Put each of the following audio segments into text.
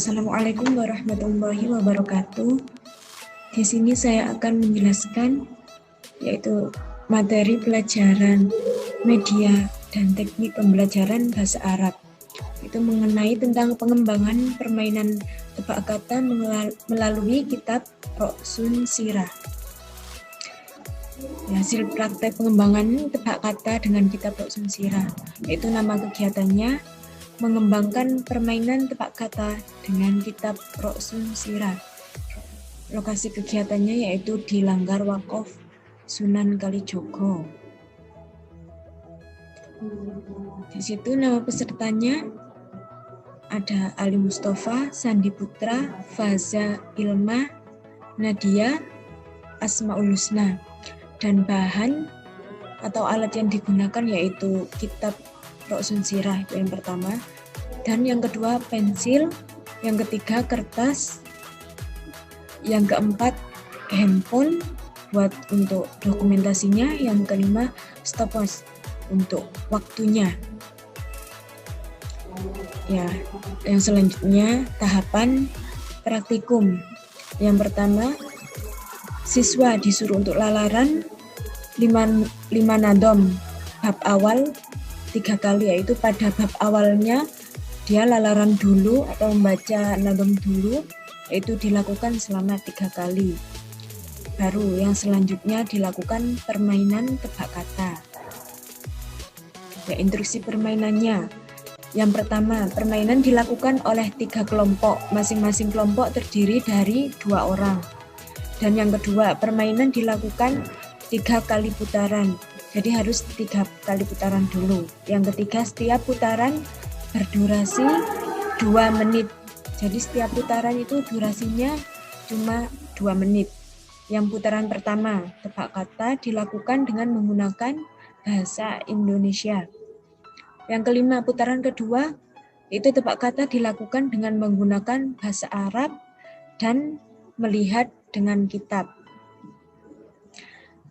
Assalamualaikum warahmatullahi wabarakatuh. Di sini saya akan menjelaskan yaitu materi pelajaran media dan teknik pembelajaran bahasa Arab. Itu mengenai tentang pengembangan permainan tebak kata melalui kitab Roksun Sirah. Hasil praktek pengembangan tebak kata dengan kitab Roksun Sirah, yaitu nama kegiatannya mengembangkan permainan tebak kata dengan kitab Roksun Sirah. Lokasi kegiatannya yaitu di Langgar Wakof Sunan Kalijogo. Di situ nama pesertanya ada Ali Mustafa, Sandi Putra, Faza Ilma, Nadia, Asmaul Husna. Dan bahan atau alat yang digunakan yaitu kitab Roksun Sirah, itu yang pertama. Dan yang kedua pensil, yang ketiga kertas, yang keempat handphone buat untuk dokumentasinya, yang kelima stopwatch untuk waktunya. Ya, yang selanjutnya tahapan praktikum. Yang pertama, siswa disuruh untuk lalaran 5 nadom bab awal 3 kali, yaitu pada bab awalnya dia lalaran dulu atau membaca nadom dulu, yaitu dilakukan selama 3 kali. Baru yang selanjutnya dilakukan permainan tebak kata. Ya, instruksi permainannya. Yang pertama, permainan dilakukan oleh 3 kelompok, masing-masing kelompok terdiri dari 2 orang. Dan yang kedua, permainan dilakukan 3 kali putaran. Jadi harus 3 kali putaran dulu. Yang ketiga, setiap putaran berdurasi 2 menit. Jadi setiap putaran itu durasinya cuma 2 menit. Yang putaran pertama, tebak kata dilakukan dengan menggunakan bahasa Indonesia. Yang kelima, putaran kedua, itu tebak kata dilakukan dengan menggunakan bahasa Arab dan melihat dengan kitab.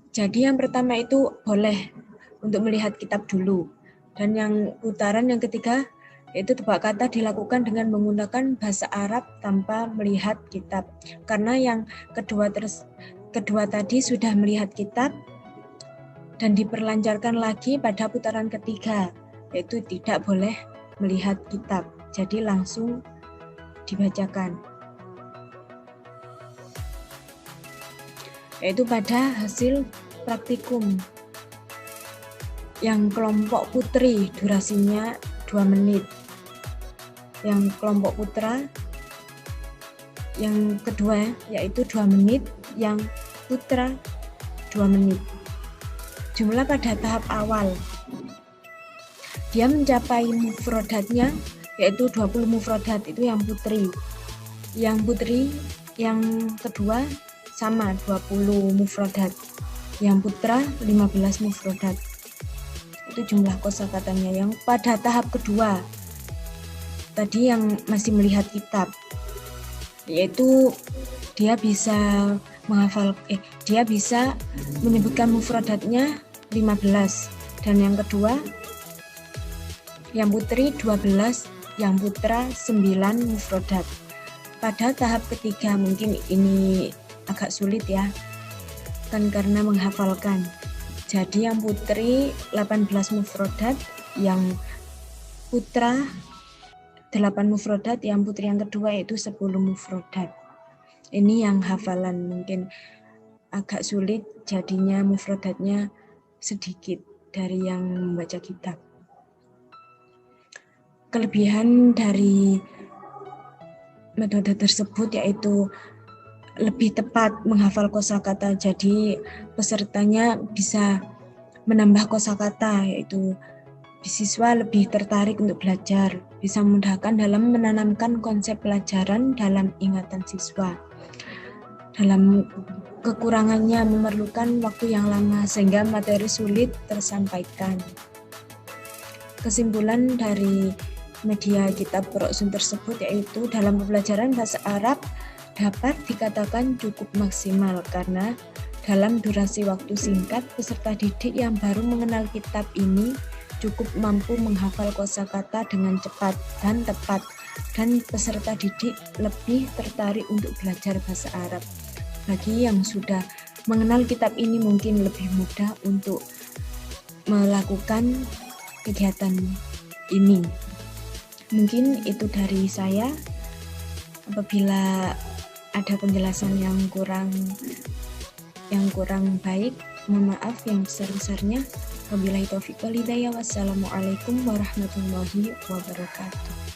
Jadi yang pertama itu boleh untuk melihat kitab dulu. Dan yang putaran yang ketiga yaitu tebak kata dilakukan dengan menggunakan bahasa Arab tanpa melihat kitab. Karena yang kedua tadi sudah melihat kitab dan diperlancarkan lagi pada putaran ketiga, yaitu tidak boleh melihat kitab. Jadi langsung dibacakan. Yaitu pada hasil praktikum yang kelompok putri durasinya 2 menit, yang kelompok putra yang kedua yaitu 2 menit, yang putra 2 menit. Jumlah pada tahap awal dia mencapai mufrodatnya yaitu 20 mufrodat, itu yang putri. Yang putri yang kedua sama 20 mufrodat, yang putra 15 mufrodat. Itu jumlah kosakatanya. Yang pada tahap kedua tadi yang masih melihat kitab, yaitu dia bisa dia bisa menyebutkan mufrodatnya 15. Dan yang kedua yang putri 12, yang putra 9 mufrodat. Pada tahap ketiga mungkin ini agak sulit ya, kan karena menghafalkan. Jadi yang putri 18 mufrodat, yang putra 8 mufrodat, yang putri yang kedua itu 10 mufrodat. Ini yang hafalan mungkin agak sulit, jadinya mufrodatnya sedikit dari yang membaca kitab. Kelebihan dari metode tersebut yaitu lebih tepat menghafal kosakata, jadi pesertanya bisa menambah kosakata, yaitu siswa lebih tertarik untuk belajar, bisa memudahkan dalam menanamkan konsep pelajaran dalam ingatan siswa. Dalam kekurangannya memerlukan waktu yang lama sehingga materi sulit tersampaikan. Kesimpulan dari media kitab Roksun tersebut yaitu dalam pembelajaran bahasa Arab dapat dikatakan cukup maksimal karena dalam durasi waktu singkat peserta didik yang baru mengenal kitab ini cukup mampu menghafal kosakata dengan cepat dan tepat dan peserta didik lebih tertarik untuk belajar bahasa Arab. Bagi yang sudah mengenal kitab ini mungkin lebih mudah untuk melakukan kegiatan ini. Mungkin itu dari saya. Apabila ada penjelasan yang kurang baik, mohon maaf yang besar-besarnya. Wabillahi taufiq wal hidayah. Wassalamualaikum warahmatullahi wabarakatuh.